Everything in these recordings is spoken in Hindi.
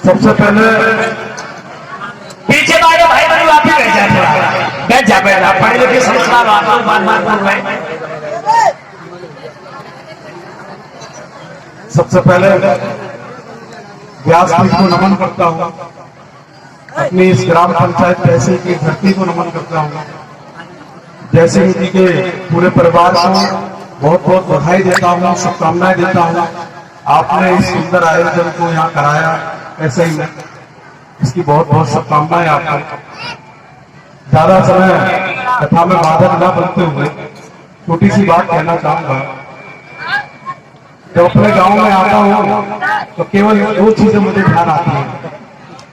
सबसे पहले पीछे वाले भाई बहन आप ही बैठ जाए, थोड़ा बैठ जा, पढ़े लिखे संस्कार आप बार बार बोल रहे। सबसे पहले व्यासपीठ को नमन करता हूँ, अपनी इस ग्राम पंचायत तहसील की धरती को नमन करता हूँ। जयसिंह जी के पूरे परिवार को बहुत बहुत बधाई देता हूँ, शुभकामनाएं देता हूँ। आपने इस सुंदर आयोजन को यहाँ कराया, ऐसे ही इसकी बहुत बहुत शुभकामनाएं आपको। ज्यादा समय कथा में बाधक न बनते हुए छोटी सी बात कहना चाहूंगा। जब अपने गांव में आता हूँ तो केवल दो चीजें मुझे ध्यान आती हैं।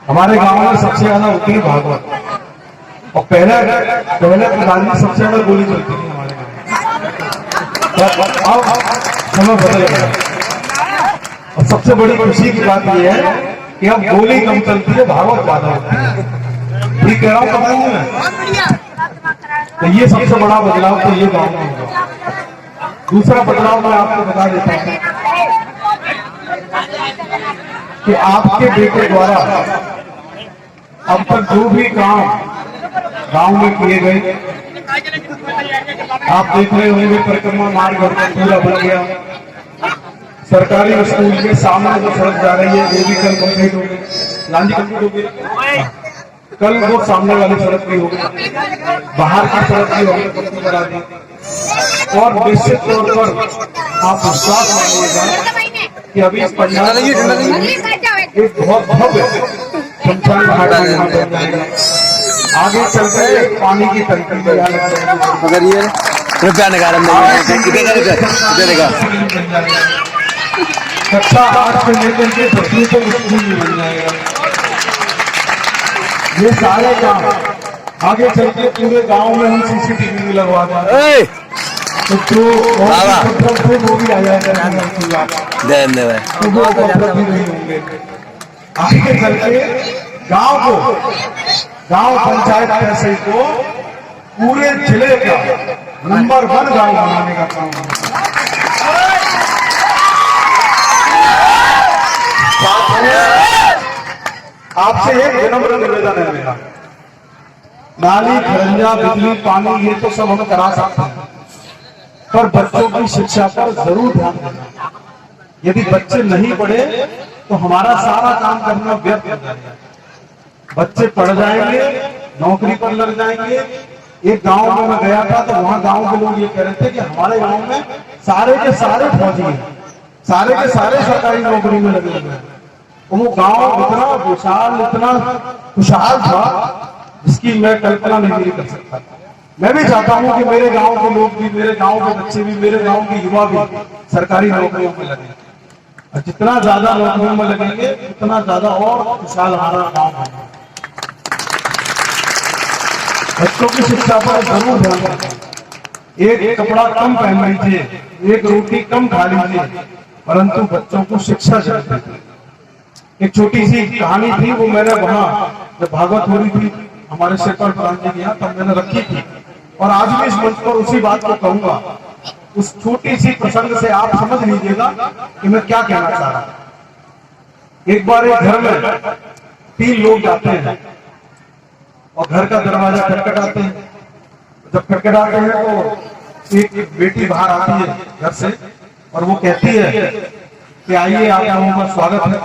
हमारे गांव में सबसे ज्यादा होती है भागवत, और पहले प्रधानी सबसे ज्यादा गोली चलती थी हमारे गांव में। अब समय बदल गया, और सबसे बड़ी खुशी की बात यह है कि अब गोली कम चलती है, भागवत ज्यादा होती है। ठीक कह रहा हूँ, पता नहीं है। तो ये सबसे बड़ा बदलाव तो ये गांव में हुआ। दूसरा बदलाव मैं आपको बता देता हूँ कि आपके बेटे द्वारा अब तक जो भी काम गांव में किए गए, आप देख रहे होंगे परिक्रमा मार्ग पूरा बन गया। सरकारी स्कूल के सामने जो सड़क जा रही है वो भी कल कंप्लीट हो गई, लांजी कंप्लीट हो गई। कल वो सामने वाली सड़क भी हो गई, बाहर की सड़क भी हमने कंप्लीट करा दी। और निश्चित तौर पर आप विश्वास मानिएगा कि अभी इस पंचायत एक बहुत भव्य शमशान घाट बन जाएगा। आगे चलते एक पानी की टंकी भी अगर ये रुपया निकाल कक्षा 8 से लेकर के 10वीं तक स्कूल भी बन जाएगा। ये सारे काम आगे चल के पूरे गांव में हम सीसीटीवी भी लगवा देंगे, तो जो वो भी आ जाएगा। तो वो भी नहीं होंगे। आगे चल के गांव पंचायत तहसील को पूरे जिले का नंबर 1 गांव बनाने का काम है। आपसे एक विनम्र निवेदन है मेरा, नाली खरंजा बिजली पानी ये तो सब हम करा सकते हैं, पर बच्चों की शिक्षा पर जरूर ध्यान देना। यदि बच्चे नहीं पढ़े तो हमारा सारा काम करना व्यर्थ हो जाएगा। बच्चे पढ़ जाएंगे, नौकरी पर लग जाएंगे। एक गांव में मैं गया था तो वहां गांव के लोग ये कह रहे थे कि हमारे गांव में सारे के सारे फौजी हैं, सारे के सारे सरकारी नौकरी में लगे हुए हैं। वो गांव इतना विशाल, इतना खुशहाल था जिसकी मैं कल्पना नहीं कर सकता। मैं भी चाहता हूं कि मेरे गांव के लोग भी, मेरे गांव के बच्चे भी, मेरे गांव के युवा भी सरकारी नौकरियों में लगे। और जितना ज्यादा नौकरियों में लगेंगे उतना ज्यादा और खुशहाल हमारा गांव है। बच्चों की शिक्षा पर जरूर ध्यान दें। एक कपड़ा कम पहन लीजिए, एक रोटी कम खा लीजिए, परंतु बच्चों को शिक्षा जरूर दें। एक छोटी सी कहानी थी, वो मैंने वहां जब भागवत हो रही थी हमारे शेखर प्रधान जी के यहाँ, तब मैंने रखी थी, और आज भी इस मंच पर उसी बात को कहूंगा। उस छोटी सी प्रसंग से आप समझ लीजिएगा कि मैं क्या कहना चाह रहा हूं। एक बार एक घर में 3 लोग जाते हैं और घर का दरवाजा खटखटाते हैं। जब खटखटाते हैं तो एक बेटी बाहर आती है घर से, और वो कहती है कि आइए, आप लोगों का स्वागत है।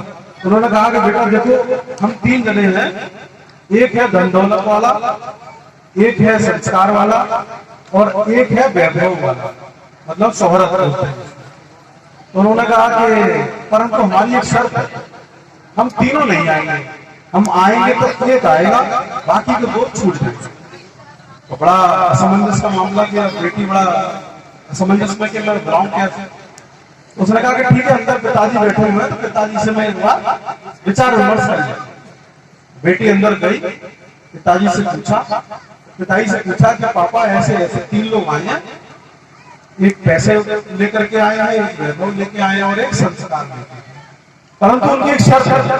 उन्होंने कहा कि बेटा देखो, हम 3 जने हैं, एक है धन दौलत वाला, एक है संस्कार वाला, और एक है वैभव वाला, मतलब शोहरत बोलते हैं। तो उन्होंने कहा कि परंतु हमारी एक शर्त है, हम तीनों नहीं आएंगे, हम आएंगे तो एक आएगा, बाकी के 2 छूट जाएंगे। तो बड़ा असमंजस का मामला किया, बेटी बड़ा असमंजस में कि मैं बुलाऊं कैसे। उसने कहा कि ठीक है, अंदर पिताजी बैठे हुए हैं, तो पिताजी से मैं एक बार विचार विमर्श कर लिया। बेटी अंदर गई, पिताजी से पूछा कि पापा ऐसे ऐसे 3 लोग आए हैं, एक पैसे लेकर के आए हैं, एक वैभव लेके आए हैं और एक संस्कार लेके, परंतु उनकी एक शर्त है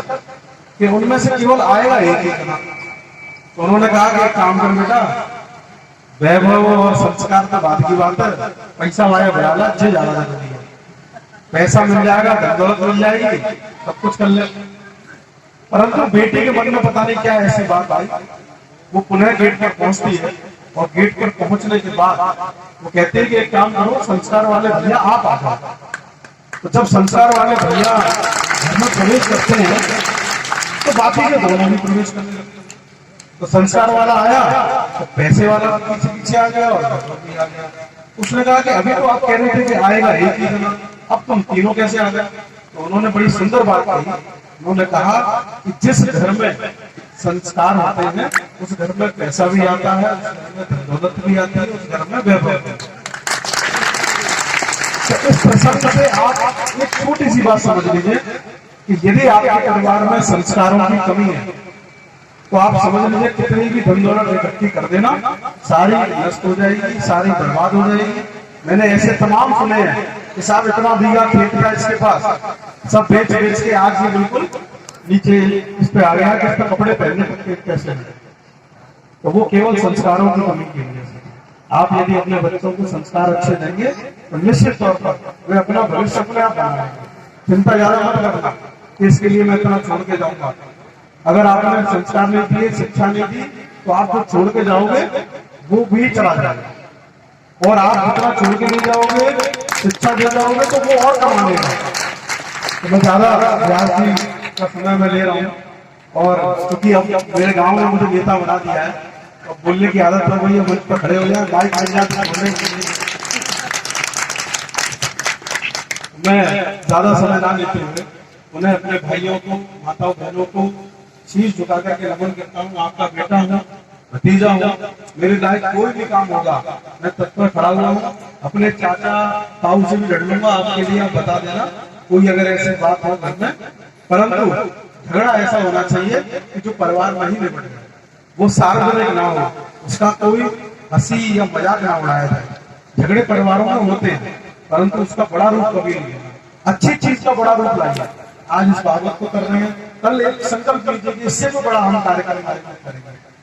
कि उनमें से केवल आएगा एक ही जना। तो उन्होंने कहा कि एक काम कर बेटा, वैभव और संस्कार तो बात की बात है, पैसा वाया बयाला अच्छे ज्यादा जरूरी है। पैसा मिल जाएगा, धन दौलत मिल जाएगी, सब कुछ कर ले। परंतु बेटी के मन में पता नहीं क्या ऐसी बात आई, वो पुनः गेट पर पहुंचती है और गेट पर पहुंचने के बाद वो कहते हैं कि एक काम करो, संस्कार वाले भैया आप आ जाओ। तो जब संस्कार वाले भैया घर में प्रवेश करते हैं तो बाकी के दोनों भी प्रवेश करने लगते हैं। तो संस्कार वाला आया तो पैसे वाला पीछे पीछे आ गया और भी आ गया। उसने कहा कि अभी तो आप कह रहे थे कि आएगा एक ही जना, अब तुम तीनों कैसे आ गए? तो उन्होंने बड़ी सुंदर बात कही। उन्होंने कहा कि जिस घर में संस्कार होते हैं उस घर में पैसा भी आता है, उस घर में धन दौलत भी आती है, उस घर में वैभव भी आता है। तो इस प्रसंग से आप एक छोटी सी बात समझ लीजिए कि यदि आपके परिवार में संस्कारों की कमी है तो आप समझ लीजिए कितनी भी धन दौलत इकट्ठी कर देना, सारी नष्ट हो जाएगी, सारी बर्बाद हो जाएगी। मैंने ऐसे तमाम सुने हैं कि साहब इतना बीघा खेत था इसके पास, सब बेच बेच के आज ये बिल्कुल नीचे इस पे आ गया कि इस पे कपड़े पहनने के कैसे हैं। तो वो केवल संस्कारों की कमी की वजह से। आप यदि अपने बच्चों को संस्कार अच्छे देंगे तो निश्चित तौर पर वे अपना भविष्य अपने आप बनाएंगे। चिंता ज्यादा मत करना कि इसके लिए मैं इतना छोड़ के जाऊंगा। अगर आपने संस्कार नहीं दिए, शिक्षा नहीं दी, तो आप जो छोड़ के जाओगे वो भी चला जाएगा। और आप जितना छोड़ के नहीं जाओगे, शिक्षा दे जाओगे तो वो और कमा लेगा। तो मैं ज्यादा व्यास जी का समय मैं ले रहा हूँ और क्योंकि अब मेरे गांव में मुझे नेता बना दिया है, तो बोलने की आदत लग गई है, मुझ पर खड़े हो जाए, बाइक मिल जाती है बोलने के लिए। मैं ज्यादा समय ना लेते हुए उन्हें अपने भाइयों को, माताओं बहनों को शीश झुका करके नमन करता हूँ। आपका बेटा हूँ, भतीजा हूँ, मेरे लायक कोई भी काम होगा मैं तत्पर खड़ा हुआ हूँ। अपने चाचा ताऊ से भी लड़ लूंगा आपके लिए, आप बता देना कोई अगर ऐसी बात हो घर में। परंतु झगड़ा ऐसा होना चाहिए कि जो परिवार में ही निपट जाए, वो सार्वजनिक ना हो, उसका कोई हंसी या मजाक ना उड़ाया जाए। झगड़े परिवारों में होते हैं परंतु उसका बड़ा रूप कभी नहीं है। अच्छी चीज का बड़ा रूप लाइए। आज इस बात को कर रहे हैं, कल एक संकल्प लीजिए कि इससे भी बड़ा हम कार्य करेंगे।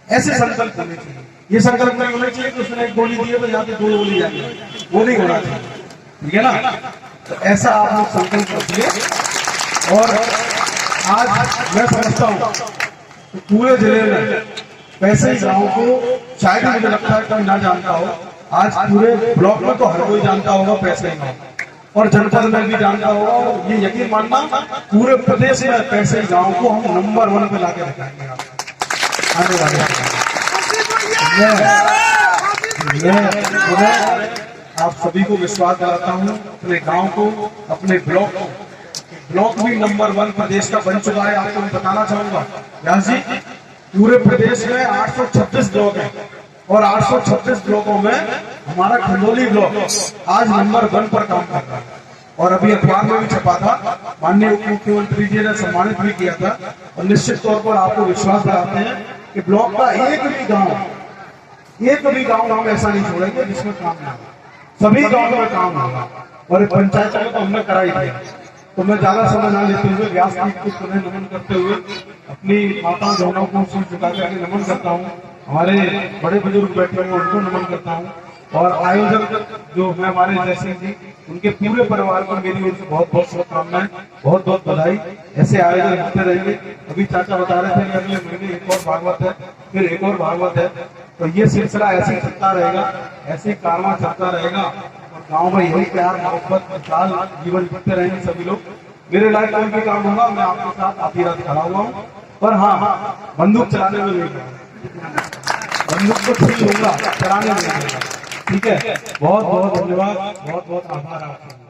ऐसे संकल्प होने चाहिए। ये संकल्प नहीं होना चाहिए कि उसने एक गोली दी है तो यहाँ पे 2 गोली जाएंगे, वो नहीं होना चाहिए, ठीक है ना। तो ऐसा आप लोग संकल्प रखिए। और आज मैं समझता हूँ कि पूरे जिले में पैसे गांव को शायद ही मुझे लगता है कोई ना जानता हो। आज पूरे ब्लॉक में तो हर कोई जानता होगा पैसे गांव, और जनपद में भी जानता होगा। और ये यकीन मानना पूरे प्रदेश में पैसे गांव को हम नंबर 1 पे लाके रखेंगे आने वाले। मैं आप सभी को विश्वास दिलाता हूँ, अपने गांव को, अपने ब्लॉक को। ब्लॉक भी नंबर 1 प्रदेश का बन चुका है। आपको मैं बताना चाहूंगा व्यास जी, पूरे प्रदेश में 836 ब्लॉक है और 836 ब्लॉकों में हमारा खंडोली ब्लॉक आज नंबर 1 पर काम कर रहा है। और अभी अखबार में भी छपा था, माननीय उप मुख्यमंत्री जी ने सम्मानित भी किया था। और निश्चित तौर पर आपको विश्वास दिलाते हैं कि ब्लॉक का एक भी गांव हम ऐसा नहीं छोड़ेंगे जिसमें काम ना हो। सभी गांवों में काम होगा। और पंचायत में तो हमने करा ही दिया। तो मैं ज्यादा समय ना लेते हुए व्यास जी को पुनः नमन करते हुए अपनी माताओं बहनों को शीश झुका करके नमन करता हूँ। हमारे बड़े बुजुर्ग बैठे हुए उनको नमन करता हूँ। और आयोजक जो है हमारे जयसिंह जी, उनके पूरे परिवार को मेरी ओर से बहुत बहुत शुभकामनाएं, बहुत बहुत बधाई। ऐसे आयोजन होते रहेंगे। अभी चाचा बता रहे थे अगले महीने एक और भागवत है, फिर एक और भागवत है। तो ये सिलसिला ऐसे चलता रहेगा, ऐसे कारवां चलता रहेगा और गांव में यही प्यार मोहब्बत खुशहाल जीवन जीते रहेंगे सभी लोग। मेरे लायक कोई भी काम होगा मैं आपके साथ आधी रात खड़ा हुआ हूँ। पर हाँ, बंदूक चलाने में नहीं, बंदूक को छीन लूंगा, चलाने में नहीं। ठीक है, बहुत बहुत धन्यवाद, बहुत बहुत आभार आपका।